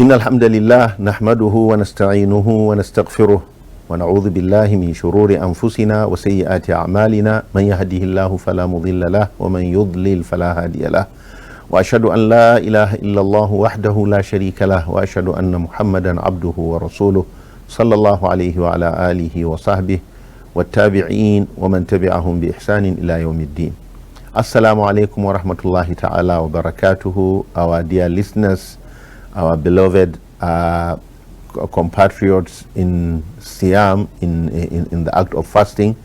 إن الحمد لله نحمده ونستعينه ونستغفره ونعوذ بالله من شرور أنفسنا وسيئات أعمالنا من يهده الله فلا مضل له ومن يضلل فلا هادي له وأشهد أن لا إله إلا الله وحده لا شريك له وأشهد أن محمدا عبده ورسوله صلى الله عليه وعلى آله وصحبه والتابعين ومن تبعهم بإحسان إلى يوم الدين. Assalamu alaikum wa rahmatullahi ta'ala wa barakatuhu, our dear listeners, our beloved compatriots in Siyam, in the act of fasting,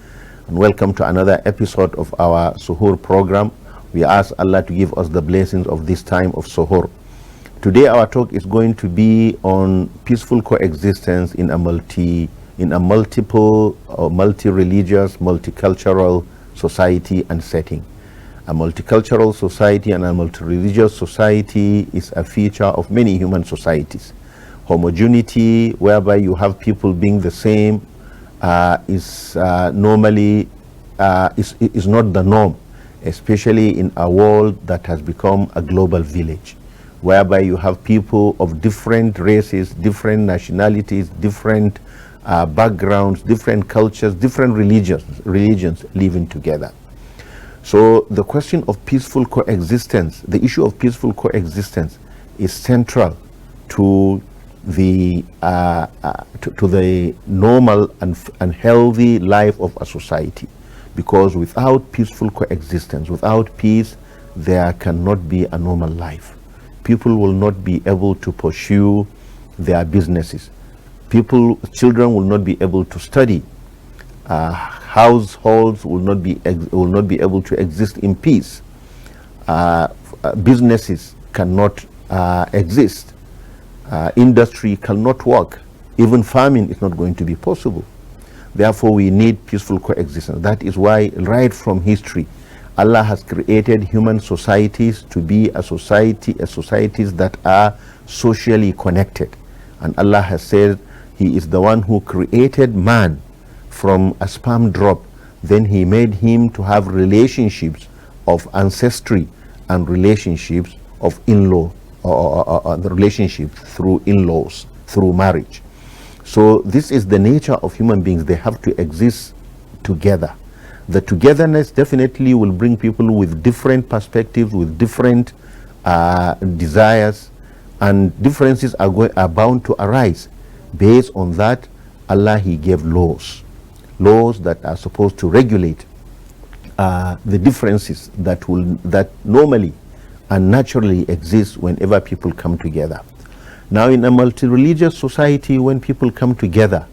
and welcome to another episode of our Sahur program. We ask Allah to give us the blessings of this time of Sahur. Today our talk is going to be on peaceful coexistence in a multiple or multi-religious, multicultural society and setting. A multicultural society and a multi-religious society is a feature of many human societies. Homogeneity, whereby you have people being the same, is normally is not the norm, especially in a world that has become a global village, whereby you have people of different races, different nationalities, different backgrounds, different cultures, different religions living together. So the question of peaceful coexistence, the issue of peaceful coexistence, is central to the normal and healthy life of a society, because without peaceful coexistence, without peace, there cannot be a normal life. People will not be able to pursue their businesses. Children will not be able to study. Households will not be able to exist in peace. Businesses cannot exist. Industry cannot work. Even farming is not going to be possible. Therefore, we need peaceful coexistence. That is why, right from history, Allah has created human societies to be societies that are socially connected. And Allah has said He is the one who created man from a sperm drop. Then He made him to have relationships of ancestry and relationships of in-law, or the relationship through in-laws, through marriage. So this is the nature of human beings. They have to exist together. The togetherness definitely will bring people with different perspectives, with different desires, and differences are bound to arise. Based on that, Allah, He gave laws that are supposed to regulate the differences that normally and naturally exist whenever people come together. Now, in a multi-religious society, when people come together,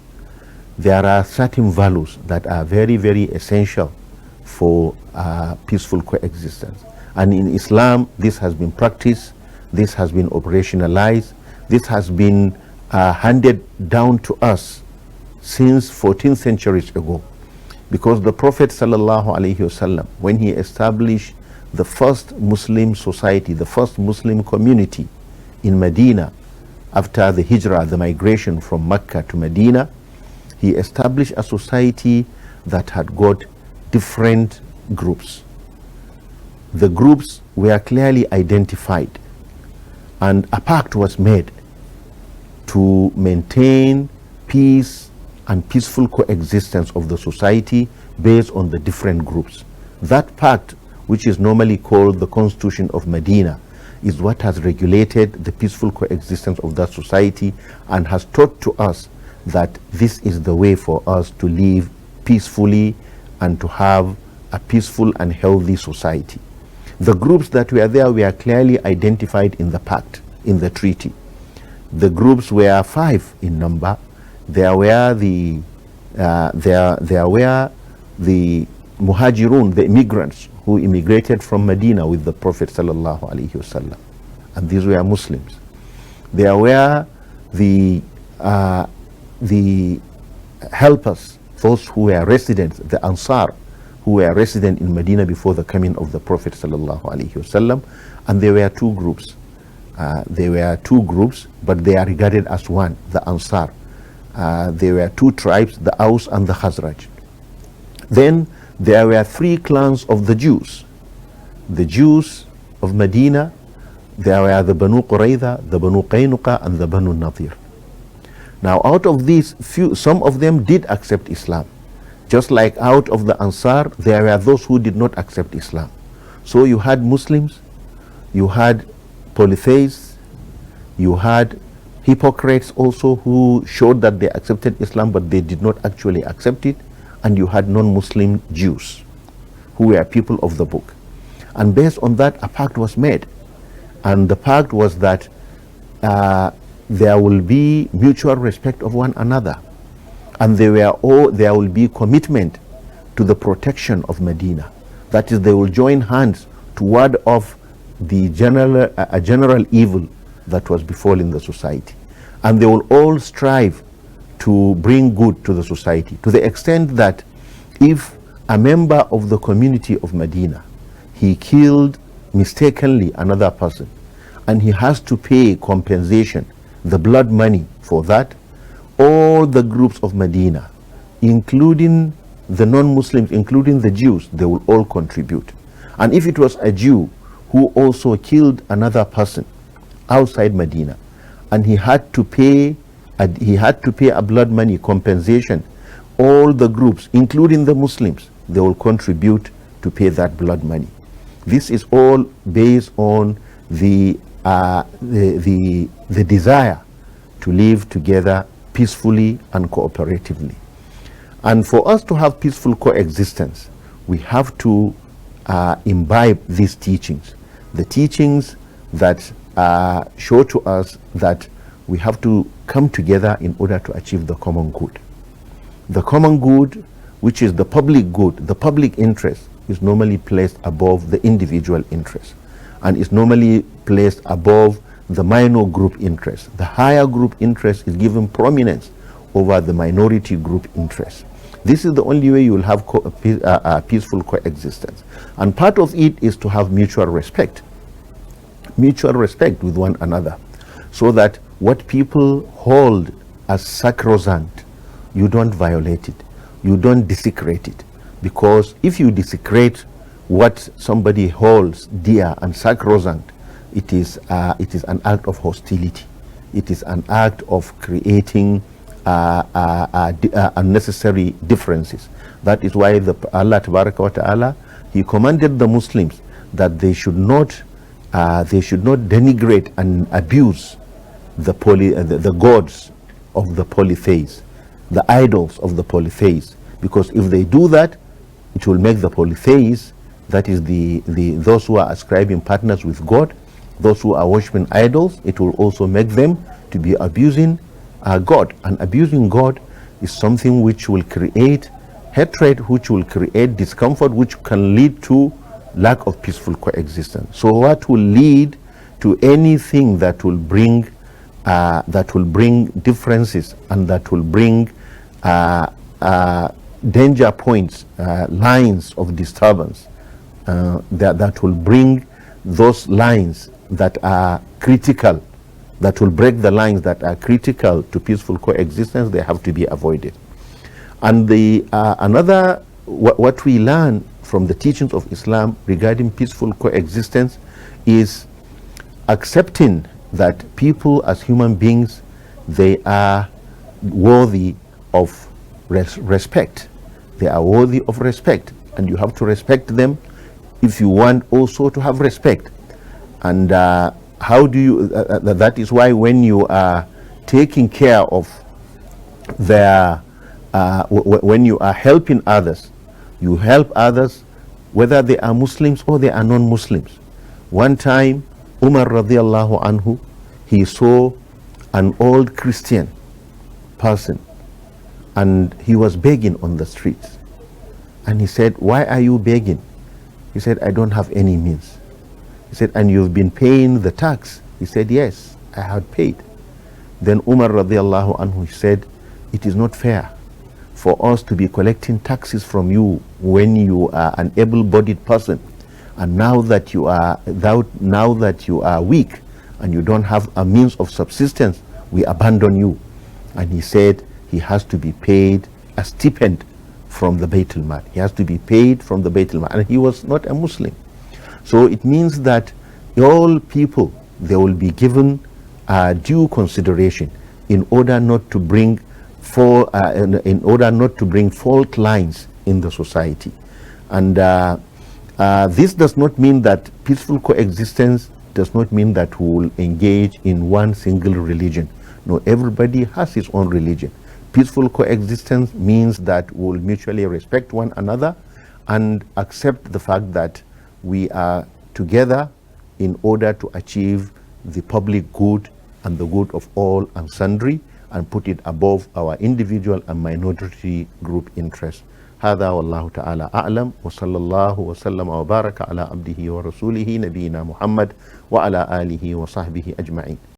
there are certain values that are very, very essential for peaceful coexistence. And in Islam, this has been practiced, this has been operationalized, this has been handed down to us since 14 centuries ago. Because the Prophet ﷺ, when he established the first Muslim society, the first Muslim community in Medina, after the hijrah, the migration from Mecca to Medina, he established a society that had got different groups. The groups were clearly identified, and a pact was made to maintain peace and peaceful coexistence of the society based on the different groups. That pact, which is normally called the Constitution of Medina, is what has regulated the peaceful coexistence of that society and has taught to us that this is the way for us to live peacefully and to have a peaceful and healthy society. The groups that were there were clearly identified in the pact, in the treaty. The groups were 5 in number. There were the muhajirun, the immigrants who immigrated from Medina with the Prophet sallallahu alaihi wasallam, and these were Muslims. There were the helpers, those who were residents, the Ansar, who were resident in Medina before the coming of the Prophet sallallahu alaihi wasallam, and there were 2 groups. But they are regarded as one, the Ansar. There were 2 tribes, the Aus and the Khazraj. Then there were 3 clans of the Jews. The Jews of Medina, There were the Banu Qurayza, the Banu Qaynuqa, and the Banu Nadir. Now, out of these, some of them did accept Islam. Just like out of the Ansar, there were those who did not accept Islam. So you had Muslims, you had polytheists, you had hypocrites also who showed that they accepted Islam, but they did not actually accept it, and you had non-Muslim Jews who were people of the book. And based on that, a pact was made. And the pact was that there will be mutual respect of one another, and there will be commitment to the protection of Medina. That is, they will join hands to ward off the general evil that was befalling the society, and they will all strive to bring good to the society, to the extent that if a member of the community of Medina, he killed mistakenly another person, and he has to pay compensation, the blood money for that, all the groups of Medina, including the non-Muslims, including the Jews, they will all contribute. And if it was a Jew who also killed another person outside Medina, and he had to pay a blood money compensation, all the groups, including the Muslims, they will contribute to pay that blood money. This is all based on the desire to live together peacefully and cooperatively. And for us to have peaceful coexistence, we have to imbibe these teachings, the teachings that show to us that we have to come together in order to achieve the common good. The common good, which is the public good, the public interest, is normally placed above the individual interest, and is normally placed above the minor group interest. The higher group interest is given prominence over the minority group interest. This is the only way you will have peaceful coexistence. And part of it is to have mutual respect with one another, so that what people hold as sacrosanct, you don't violate it, you don't desecrate it. Because if you desecrate what somebody holds dear and sacrosanct, it is an act of hostility. It is an act of creating unnecessary differences. That is why Allah Tabaraka wa Ta'ala, He commanded the Muslims that they should not denigrate and abuse the gods of the polytheists, the idols of the polytheists, because if they do that, it will make the polytheists, that is those who are ascribing partners with God, those who are worshiping idols, it will also make them to be abusing God. And abusing God is something which will create hatred, which will create discomfort, which can lead to lack of peaceful coexistence. So what will lead to anything that will bring differences, and that will bring danger points, lines of disturbance, that will bring those lines that are critical, that will break the lines that are critical to peaceful coexistence, they have to be avoided. And what we learn from the teachings of Islam regarding peaceful coexistence is accepting that people as human beings, they are worthy of respect. They are worthy of respect, and you have to respect them if you want also to have respect. And how do you, that is why when you are taking care of their, when you are helping others, you help others whether they are Muslims or they are non-Muslims. One time, Umar radiallahu anhu, he saw an old Christian person, and he was begging on the streets. And he said, "Why are you begging?" He said, "I don't have any means." He said, "And you've been paying the tax?" He said, "Yes, I had paid." Then Umar radiallahu anhu said, "It is not fair for us to be collecting taxes from you when you are an able-bodied person, and now that you are weak and you don't have a means of subsistence, we abandon you." And he said he has to be paid a stipend from the Bayt al-Mal. He has to be paid from the Bayt al-Mal, and he was not a Muslim. So it means that all people they will be given due consideration in order not to bring in order not to bring fault lines in the society. And this does not mean that peaceful coexistence does not mean that we will engage in one single religion. No, everybody has his own religion. Peaceful coexistence means that we will mutually respect one another and accept the fact that we are together in order to achieve the public good and the good of all and sundry, and put it above our individual and minority group interests. هذا والله تعالى أعلم وصلى الله وسلم وبارك على عبده ورسوله نبينا محمد وعلى آله وصحبه أجمعين.